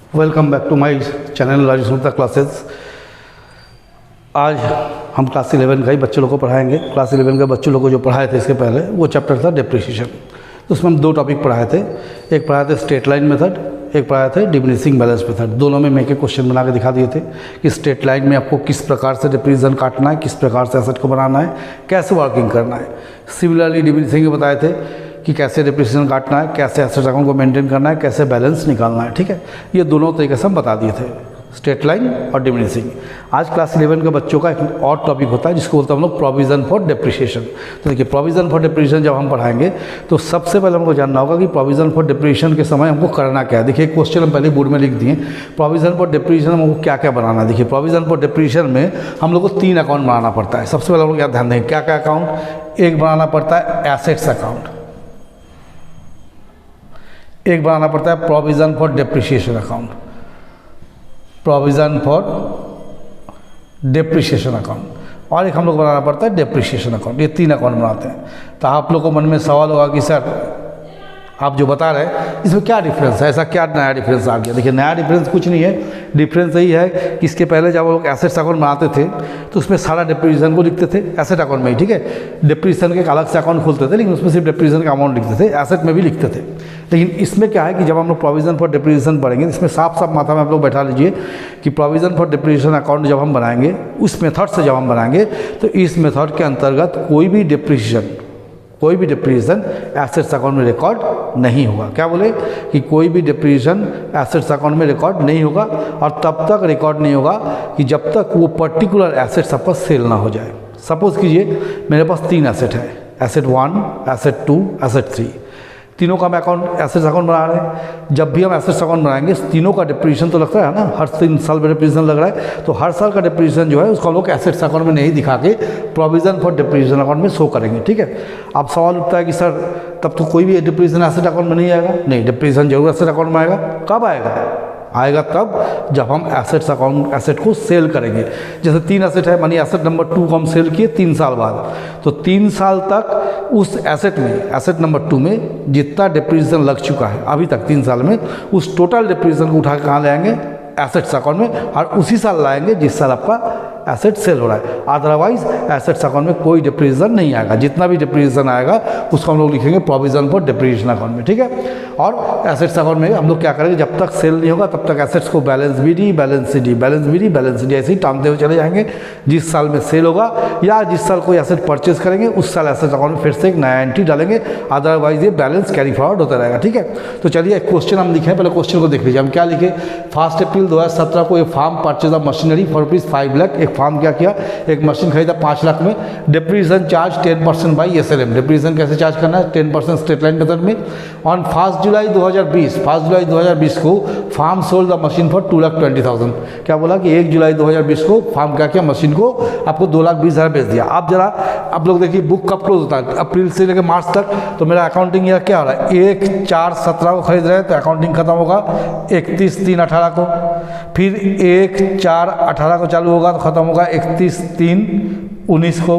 Welcome back to my channel Rajesh Gupta classes. आज हम class 11 का ही बच्चों लोगों को पढ़ाएंगे। क्लास 11 के बच्चों लोगों को जो पढ़ाए थे इसके पहले वो चैप्टर था डेप्रिसिएशन। तो उसमें हम दो टॉपिक पढ़ाए थे, एक पढ़ाए थे स्ट्रेट लाइन मेथड, एक पढ़ाए थे डिमिनिशिंग बैलेंस मेथड। दोनों में मैं एक क्वेश्चन बना के दिखा दिए थे कि स्ट्रेट लाइन में आपको किस प्रकार से डिप्रीशन काटना है, किस प्रकार से एसेट को बनाना है, कैसे वर्किंग करना है। सिमिलरली डिमिनिशिंग में बताए थे कि कैसे डिप्रिसिएशन काटना है, कैसे एसेट अकाउंट को मेंटेन करना है, कैसे बैलेंस निकालना है। ठीक है, ये दोनों तरीके से हम बता दिए थे, स्ट्रेट लाइन और डिमिनिशिंग। आज क्लास 11 के बच्चों का एक और टॉपिक होता है जिसको बोलते हैं हम लोग प्रोविज़न फॉर डिप्रिसिएशन। तो देखिए, प्रोविज़न फॉर डिप्रिसिएशन जब हम पढ़ाएंगे तो सबसे पहले हमको जानना होगा कि प्रोविज़न फॉर डिप्रिसिएशन के समय हमको करना क्या है। देखिए, एक क्वेश्चन हम पहले बोर्ड में लिख दिए, प्रोविज़न फॉर डिप्रिसिएशन में हमको क्या क्या बनाना है। देखिए, प्रोविज़न फॉर डिप्रिसिएशन में हम लोग को 3 अकाउंट बनाना पड़ता है। सबसे पहले हम लोग क्या ध्यान देंगे, क्या क्या अकाउंट। एक बनाना पड़ता है एसेट्स अकाउंट, एक बनाना पड़ता है provision for depreciation account, provision for depreciation account, और एक हम लोग बनाना पड़ता है डिप्रिसिएशन अकाउंट। ये 3 अकाउंट बनाते हैं। तो आप लोग को मन में सवाल होगा कि सर आप जो बता रहे हैं इसमें क्या डिफरेंस है, ऐसा क्या नया डिफरेंस आ गया। देखिए, नया डिफरेंस कुछ नहीं है, डिफरेंस यही है कि इसके पहले जब वो लोग एसेट्स अकाउंट बनाते थे तो उसमें सारा डिप्रिसिएशन को लिखते थे एसेट अकाउंट में ही। ठीक है, डिप्रिसिएशन के एक अलग से अकाउंट खोलते थे लेकिन उसमें सिर्फ डिप्रिसिएशन का अमाउंट लिखते थे, एसेट में भी लिखते थे। लेकिन इसमें क्या है कि जब हम लोग प्रोविज़न फॉर डिप्रिसिएशन पढ़ेंगे इसमें साफ साफ माथा में आप लोग बैठा लीजिए कि प्रोविज़न फॉर डिप्रिसिएशन अकाउंट जब हम बनाएंगे, उस मेथड से जब हम बनाएंगे तो इस मेथड के अंतर्गत कोई भी डिप्रिसिएशन एसेट्स अकाउंट में रिकॉर्ड नहीं होगा। क्या बोले कि कोई भी डिप्रिसिएशन एसेट्स अकाउंट में रिकॉर्ड नहीं होगा, और तब तक रिकॉर्ड नहीं होगा कि जब तक वो पर्टिकुलर एसेट्स आपका सेल ना हो जाए। सपोज कीजिए मेरे पास 3 एसेट है, एसेट 1, एसेट 2, एसेट 3। तीनों का हम अकाउंट एसेट्स अकाउंट बना रहे हैं। जब भी हम एसेट्स अकाउंट बनाएंगे तीनों का डिप्रिसिएशन तो लगता है ना, हर 3 साल में डिप्रिसिएशन लग रहा है, तो हर साल का डिप्रिसिएशन जो है उसको हम लोग एसेट्स अकाउंट में नहीं दिखा के प्रोविज़न फॉर डिप्रिसिएशन अकाउंट में शो करेंगे। ठीक है, अब सवाल उठता है कि सर तब तो कोई भी डिप्रिसिएशन एसेट अकाउंट में नहीं आएगा। नहीं, डिप्रिसिएशन जरूर एसेट अकाउंट में आएगा। कब आएगा तब जब हम एसेट्स अकाउंट एसेट को सेल करेंगे। जैसे 3 एसेट है, मानिए एसेट नंबर 2 को हम सेल किए 3 साल बाद, तो 3 साल तक उस एसेट में, एसेट नंबर 2 में जितना डिप्रिसिएशन लग चुका है अभी तक 3 साल में, उस टोटल डिप्रिसिएशन को उठा के कहाँ ले आएंगे, एसेट्स अकाउंट में, और उसी साल लाएंगे जिस साल आपका एसेट सेल हो रहा है। अदरवाइज एसेट्स अकाउंट में कोई डिप्रिसिएशन नहीं आएगा। जितना भी डिप्रिसिएशन आएगा उसको हम लोग लिखेंगे प्रोविज़न फॉर डिप्रिसिएशन अकाउंट में। ठीक है, और एसेट्स अकाउंट में हम लोग क्या करेंगे, जब तक सेल नहीं होगा तब तक एसेट्स को balance B D, balance C D, balance B D, balance C D ऐसे ही टांगते हुए चले जाएंगे। जिस साल में सेल होगा या जिस साल कोई एसेट परचेज करेंगे उस साल एसेट्स अकाउंट में फिर से एक नया एंट्री डालेंगे। अदरवाइज ये बैलेंस कैरी फॉरवर्ड होता रहेगा। ठीक है, तो चलिए एक क्वेश्चन हम लिखे, पहले क्वेश्चन को देख लीजिए। हम क्या लिखे, 1 अप्रैल 2017 को एक firm purchase of machinery for ₹5 lakh. एक फार्म क्या किया, एक मशीन खरीदा 5 लाख में। Depreciation charge 10% by SLM. Depreciation कैसे चार्ज करना है, 10% स्ट्रेट लाइन मेथड में। ऑन 1 जुलाई 2020 को firm sold the machine for 2,20,000। क्या बोला कि 1 जुलाई 2020 को फार्म क्या किया, मशीन को आपको 2,20,000 बेच दिया। अब जरा आप लोग देखिए बुक कब क्लोज होता है, अप्रैल से लेकर मार्च तक। तो मेरा अकाउंटिंग ईयर क्या हो रहा है, 1/4/17 को खरीद रहे हैं तो अकाउंटिंग खत्म होगा 31/3/18 को। फिर 1/4/18 को चालू होगा तो खत्म होगा 31/3/19 को।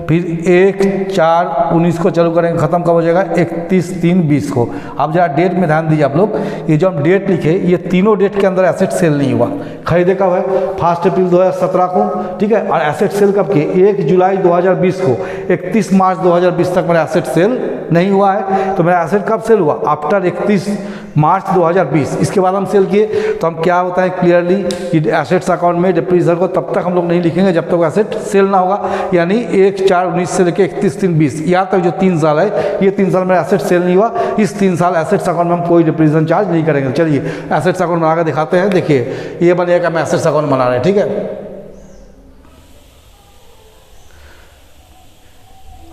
फिर 1/4/19 को चालू करेंगे, खत्म कब हो जाएगा 31/3/20 को। अब जरा डेट में ध्यान दीजिए आप लोग, ये जो हम डेट लिखे ये तीनों डेट के अंदर एसेट सेल नहीं हुआ। खरीदे कब है, 1 अप्रैल 2017 को। ठीक है, और एसेट सेल कब किए, 1 जुलाई 2020 को। 31 मार्च 2020 तक मेरा एसेट सेल नहीं हुआ है। तो मेरा एसेट कब सेल हुआ, आफ्टर 31 मार्च 2020। इसके बाद हम सेल किए तो हम क्या होता है क्लियरली कि एसेट्स अकाउंट में डिप्रिसिएशन को तब तक हम लोग नहीं लिखेंगे जब तक एसेट सेल ना होगा। यानी 1/4/19 से लेकर 31/3/20 यहाँ तक जो 3 साल है, ये 3 साल में एसेट सेल नहीं हुआ। इस 3 साल एसेट्स अकाउंट में हम कोई डिप्रिसिएशन चार्ज नहीं करेंगे। चलिए एसेट्स अकाउंट बनाकर दिखाते हैं। देखिए ये बनेगा, हम एसेट्स अकाउंट बना रहे हैं। ठीक है,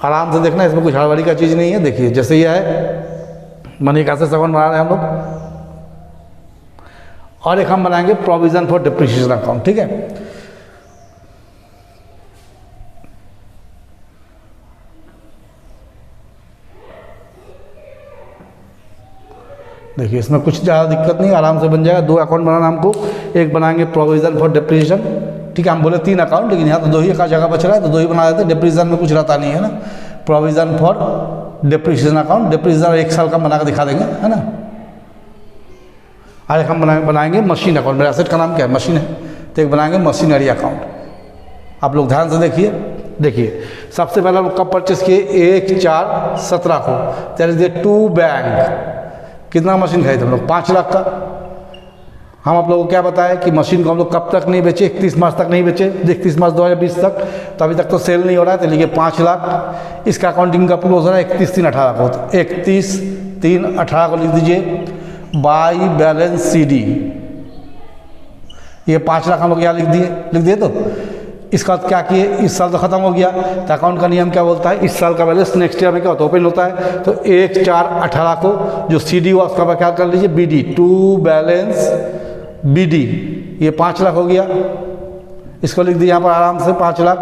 आराम से देखना, इसमें कुछ हड़बड़ी का चीज़ नहीं है। देखिए जैसे ये है, मनी का एसेट्स अकाउंट बना रहे हैं हम लोग, और एक हम बनाएंगे प्रोविज़न फॉर डिप्रिसिएशन अकाउंट। ठीक है, देखिए इसमें कुछ ज़्यादा दिक्कत नहीं, आराम से बन जाएगा। 2 अकाउंट बनाना हमको, एक बनाएंगे प्रोविज़न फॉर डिप्रिसिएशन। ठीक है, हम बोले 3 अकाउंट लेकिन यहाँ तो 2 ही का जगह बच रहा है तो 2 ही बना देते। डिप्रिसिएशन में कुछ रहता नहीं है ना। Provision for depreciation account, depreciation 1 साल का बना कर दिखा देंगे, है ना। और एक हम बनाएंगे मशीन अकाउंट। मेरे एसेट का नाम क्या है? मशीन है, तो एक बनाएंगे मशीनरी अकाउंट। आप लोग ध्यान से देखिए सबसे पहले हम लोग कब परचेस किए? 1/4/17 को। That is a 2 bank. कितना मशीन खरीदे हम लोग? 5 लाख का। हम आप लोगों को क्या बताया कि मशीन को हम लोग कब तक नहीं बेचे? 31 मार्च तक नहीं बेचे, 31 मार्च 2020 तक। तो अभी तक तो सेल नहीं हो रहा है, तो लिखिए 5 लाख। इसका अकाउंटिंग का क्लोज हो रहा है 31/3/18 को, तो 31/3/18 को लिख दीजिए बाई बैलेंस CD। ये 5 लाख हम लोग यहाँ लिख दिए तो इसका क्या किए? इस साल तो खत्म हो गया, तो अकाउंट का नियम क्या बोलता है? इस साल का बैलेंस नेक्स्ट ईयर में क्या होता है? ओपन होता है। तो 1/4/18 को जो CD हुआ उसका क्या कर लीजिए? BD, to balance BD। ये 5 लाख हो गया, इसको लिख दिया यहाँ पर आराम से 5 लाख।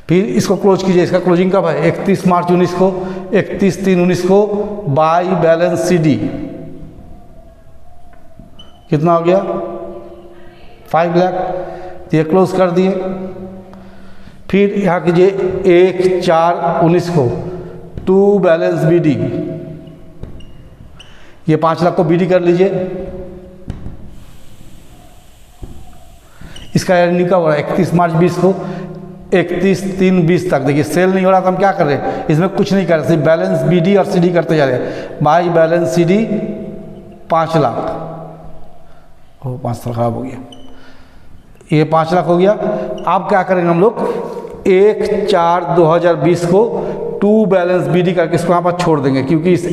फिर इसको क्लोज कीजिए। इसका क्लोजिंग कब है? 31 मार्च 19 को, 31/3/19 को बाई बैलेंस CD। कितना हो गया? 5 लाख। तो ये क्लोज कर दिए। फिर यहाँ कीजिए 1/4/19 को टू बैलेंस BD। ये 5 लाख को BD कर लीजिए। इसका अर्निंग कब हो रहा है? 31 मार्च 20 को, 31/3/20 तक। देखिए सेल नहीं हो रहा तो हम क्या कर रहे हैं? इसमें कुछ नहीं कर रहे, सिर्फ बैलेंस BD और CD करते जा रहे हैं। By balance CD 5 lakh. ओ 5 साल खराब हो गया। ये 5 लाख हो गया। अब क्या करेंगे हम लोग? 1/4/2020 को टू बैलेंस BD करके इसको यहाँ पर छोड़ देंगे, क्योंकि इस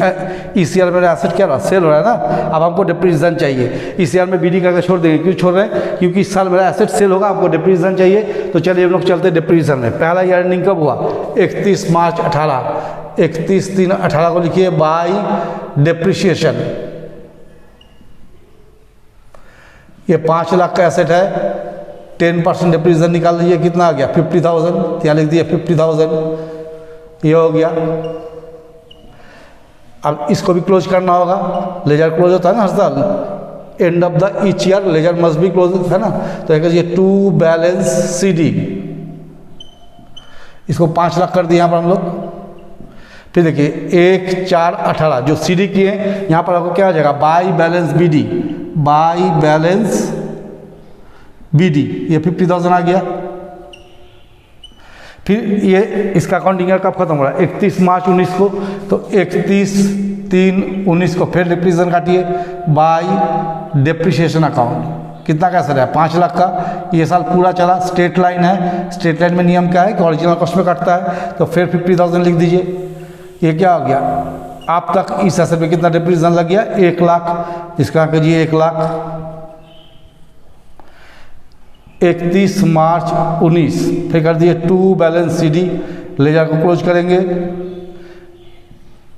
ईयर मेरा एसेट क्या रहा? सेल हो रहा है ना। अब हमको डिप्रीशिएशन चाहिए, इस ईयर में BD करके छोड़ देंगे। क्यों छोड़ रहे हैं? क्योंकि इस साल मेरा एसेट सेल होगा, आपको डिप्रीशिएशन चाहिए। तो चलिए हम लोग चलते हैं डिप्रीशिएशन में। पहला ईयर अर्निंग कब हुआ? 31 मार्च 18, 31/3/18 को लिखिए बाई डिप्रीशिएशन। ये 5 लाख का एसेट है, 10% डिप्रीशिएशन निकाल लीजिए। कितना आ गया? 50,000। यहाँ लिख दिया 50,000। ये हो गया। अब इसको भी क्लोज करना होगा। लेजर क्लोज होता है ना हर साल, end of the each year ledger must be close है ना। तो ये टू बैलेंस CD। इसको 5 लाख कर दिए यहाँ पर हम लोग। फिर देखिए 1/4/18 जो CD किए हैं, यहाँ पर आपको क्या हो जाएगा? By balance BD, by balance BD। ये 50,000 आ गया। फिर ये इसका अकाउंटिंग ईयर कब खत्म हो रहा है? 31 मार्च 19 को। तो 31/3/19 को फिर डिप्रीशिएशन काटिए बाई डिप्रीशिएशन अकाउंट। कितना का असर है? 5 लाख का। ये साल पूरा चला। स्ट्रेट लाइन है, स्ट्रेट लाइन में नियम क्या है कि ओरिजिनल कॉस्ट में कटता है। तो फिर 50,000 लिख दीजिए। ये क्या हो गया? आप तक इस एसेट में कितना डिप्रीशिएशन लग गया? 1 लाख। इसका कीजिए 1 लाख। 31 मार्च 19 फिर कर दिए टू बैलेंस CD। लेजर को क्लोज करेंगे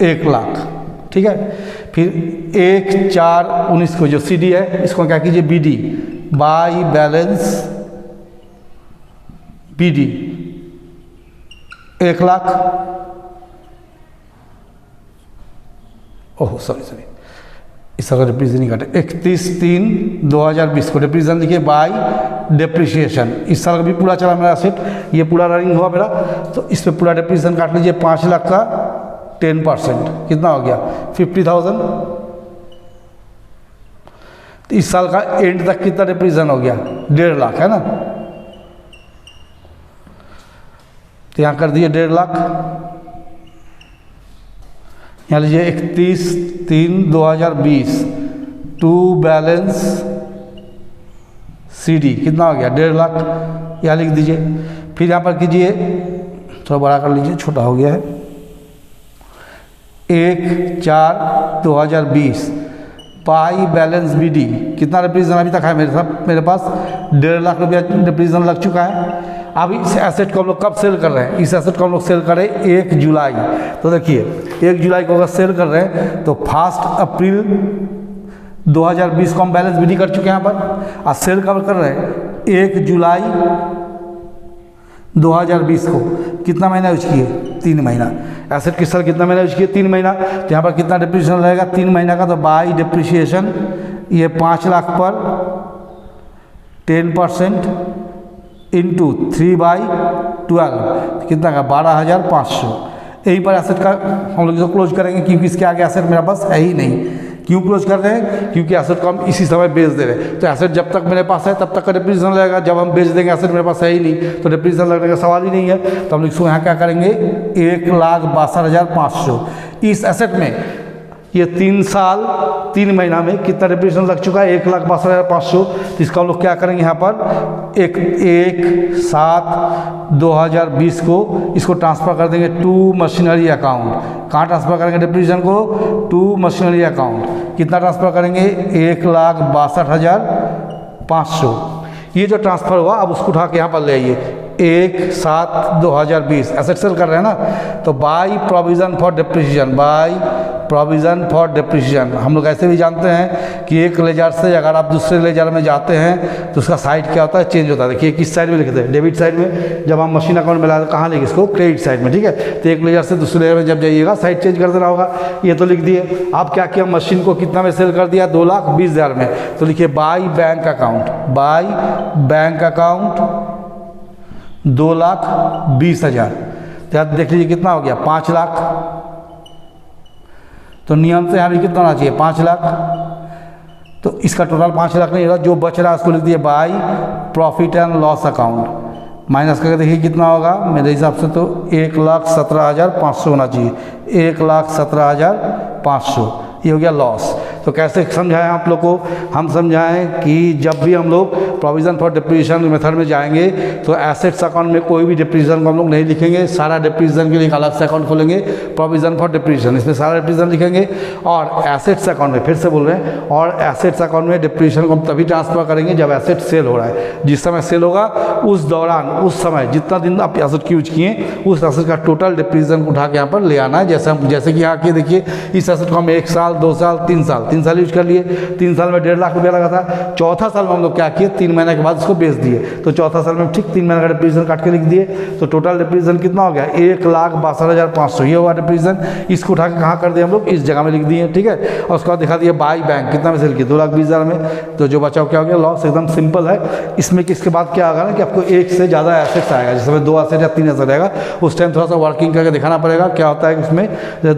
1 लाख। ठीक है। फिर 1/4/19 को जो CD है, इसको क्या कीजिए? BD, by balance BD 1 lakh. Oh sorry, इस तरह डिप्रीशिएशन नहीं काटे। 31/3/2020 को डिप्रीशिएशन लिखिए बाई डिप्रीशिएशन। इस साल का भी पूरा चला मेरा सेट, ये पूरा रनिंग हुआ मेरा। तो इस पे पूरा डिप्रीशिएशन काट लीजिए। 5 लाख का 10%। कितना हो गया? 50,000। तो इस साल का एंड तक कितना डिप्रीशिएशन हो गया? 1.5 लाख है ना। तो यहाँ कर दिए 1.5 लाख। यहाँ लीजिए 31/3/2020 टू बैलेंस CD। कितना हो गया? 1.5 लाख। यहाँ लिख दीजिए। फिर यहाँ पर कीजिए, थोड़ा बड़ा कर लीजिए, छोटा हो गया है। 1/4/2020 बाई बैलेंस BD। कितना डिप्रीशिएशन अभी तक है मेरे पास? 1.5 लाख रुपया डिप्रीशिएशन लग चुका है। अब इस एसेट को हम लोग कब सेल कर रहे हैं? इस एसेट को हम लोग सेल कर रहे हैं 1 जुलाई। तो देखिए 1 जुलाई को अगर सेल कर रहे हैं तो 1 अप्रैल 2020 को हम बैलेंस BD कर चुके हैं यहाँ पर। और सेल कब कर रहे हैं? 1 जुलाई 2020 को। कितना महीना यूज किए? 3 महीना। एसेट किस साल कितना महीना यूज किए? 3 महीना। तो यहाँ पर कितना डिप्रीशिएशन रहेगा? 3 महीना का। तो बाई डिप्रीशिएशन ये 5 लाख पर 10% इंटू 3/12 कितना का? 12,500। यहीं पर एसेट का हम लोग इसको क्लोज करेंगे, क्योंकि इसके आगे एसेट मेरे पास है ही नहीं। क्यों क्लोज कर रहे हैं? क्योंकि एसेट को हम इसी समय बेच दे रहे हैं। तो एसेट जब तक मेरे पास है तब तक का डिप्रीशिएशन लगेगा, जब हम बेच देंगे एसेट मेरे पास है ही नहीं तो डिप्रीशिएशन लगने का सवाल ही नहीं है। तो हम लोग इसको यहाँ क्या करेंगे, 1,62,500 इस एसेट में ये 3 साल 3 महीना में कितना डिप्रीशिएशन लग चुका है, 1,62,500। तो इसका हम लोग क्या करेंगे यहाँ पर 1/7/2020 को इसको ट्रांसफ़र कर देंगे टू मशीनरी अकाउंट। कहाँ ट्रांसफ़र करेंगे डिप्रीशिएशन को? To machinery account. कितना ट्रांसफ़र करेंगे? 1,62,500। ये जो ट्रांसफ़र हुआ अब उसको उठा के यहाँ पर ले आइए, 1/7/2020 एसेट सेल कर रहे हैं ना, तो by provision for depreciation, by provision for depreciation. हम लोग ऐसे भी जानते हैं कि एक लेजर से अगर आप दूसरे लेजर में जाते हैं तो उसका साइड क्या होता है, चेंज होता है। देखिए किस साइड में लिखते हैं, डेबिट साइड में। जब हम मशीन अकाउंट में लाते कहाँ लिखे इसको, क्रेडिट साइड में, ठीक है। तो एक लेजर से दूसरे लेजर में जब जाइएगा साइड चेंज कर देना होगा। ये तो लिख दिए। आप क्या किया, मशीन को कितना में सेल कर दिया, 2,20,000 में। तो लिखिए by bank account, by bank account 2,20,000। तो देख लीजिए कितना हो गया, 5 लाख। तो नियम से यहाँ भी कितना होना चाहिए, 5 लाख। तो इसका टोटल 5 लाख नहीं रहा, जो बच रहा है उसको लिख दिए by profit and loss account. Minus करके देखिए कितना होगा, मेरे हिसाब से तो 1,17,500 होना चाहिए, 1,17,500। ये हो गया लॉस। तो कैसे समझाएं आप लोग को? हम समझाएं कि जब भी हम लोग प्रोविज़न फॉर डिप्रीशिएशन मेथड में जाएंगे तो एसेट्स अकाउंट में कोई भी डिप्रीशिएशन को हम लोग नहीं लिखेंगे। सारा डिप्रीशिएशन के लिए एक अलग से अकाउंट खोलेंगे, प्रोविज़न फॉर डिप्रीशिएशन, इसमें सारा डिप्रीशिएशन लिखेंगे। और एसेट्स अकाउंट में, फिर से बोल रहे हैं, और एसेट्स अकाउंट में डिप्रीशिएशन को हम तभी ट्रांसफ़र करेंगे जब एसेट सेल हो रहा है। जिस समय सेल होगा उस दौरान, उस समय जितना दिन आप एसेट की यूज किए उस एसेट का टोटल डिप्रीशिएशन को उठा के यहाँ पर ले आना है। जैसे कि यहाँ के देखिए इस एसेट को हम 1 साल 2 साल 3 साल 3 साल यूज कर लिए। 3 साल में 1.5 लाख रुपया लगा था। चौथा साल में हम लोग क्या किए, 3 महीने के बाद उसको बेच दिए। तो चौथा साल में ठीक 3 महीने का डिप्रीशिएशन काट के लिख दिए। तो टोटल डिप्रीशिएशन कितना हो गया, 1,62,500। ये हुआ डिप्रीशिएशन। इसको उठा के कहाँ कर दिए हम लोग, इस जगह में लिख दिए, ठीक है। और उसके बाद दिखा दिया बाय बैंक कितना में सेल किया, 2,20,000 में। तो जो बचाव क्या हो गया, लॉस। एकदम सिंपल है। इसमें किसके बाद क्या होगा ना कि आपको एक से ज़्यादा एसेट्स आएगा, जिसमें 2 एसेट या 3 एसेट आएगा। उस टाइम थोड़ा सा वर्किंग करके दिखाना पड़ेगा क्या होता है कि उसमें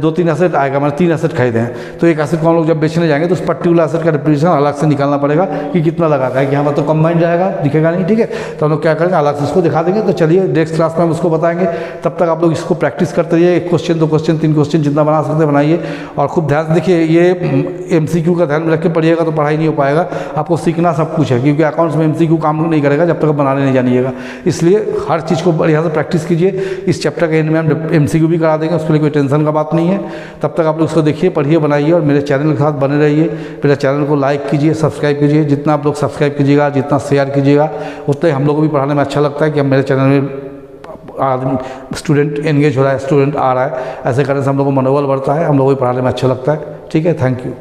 2-3 एसेट आएगा, मतलब 3 एसेट खरीदे हैं। तो एक एसेट को हम लोग जब बेचने जाएंगे तो उस पर्टिकुलर एसेट का डिप्रीशिएशन अलग से निकालना पड़ेगा कि कितना लगा है, कि यहाँ पर तो कंबाइंड रहेगा, दिखेगा नहीं, ठीक है। तो हम लोग क्या करेंगे, अलग से उसको दिखा देंगे। तो चलिए नेक्स्ट क्लास में हम उसको बताएंगे। तब तक आप लोग इसको प्रैक्टिस करते रहिए। 1 क्वेश्चन 2 क्वेश्चन 3 क्वेश्चन जितना बना सकते हैं बनाइए। और खूब ध्यान से देखिए, ये MCQ का ध्यान में रख के पढ़िएगा तो पढ़ाई नहीं हो पाएगा। आपको सीखना सब कुछ है, क्योंकि अकाउंट्स में MCQ काम नहीं करेगा जब तक बनाने नहीं जानिएगा। इसलिए हर चीज़ को बढ़िया से प्रैक्टिस कीजिए। इस चैप्टर के एंड में हम MCQ भी करा देंगे, उसके लिए कोई टेंशन का बात नहीं है। तब तक आप लोग उसको देखिए, पढ़िए, बनाइए और मेरे चैनल के साथ बने रहिए। मेरे चैनल को लाइक कीजिए, सब्सक्राइब कीजिए। जितना आप लोग सब्सक्राइब कीजिएगा, जितना शेयर कीजिएगा, उतना ही हम लोग को भी पढ़ाने में अच्छा लगता है कि हम मेरे चैनल में आदमी स्टूडेंट एंगेज हो रहा है, स्टूडेंट आ रहा है। ऐसे करने से हम लोग को मनोबल बढ़ता है, हम लोग को भी पढ़ाने में अच्छा लगता है। ठीक है, थैंक यू।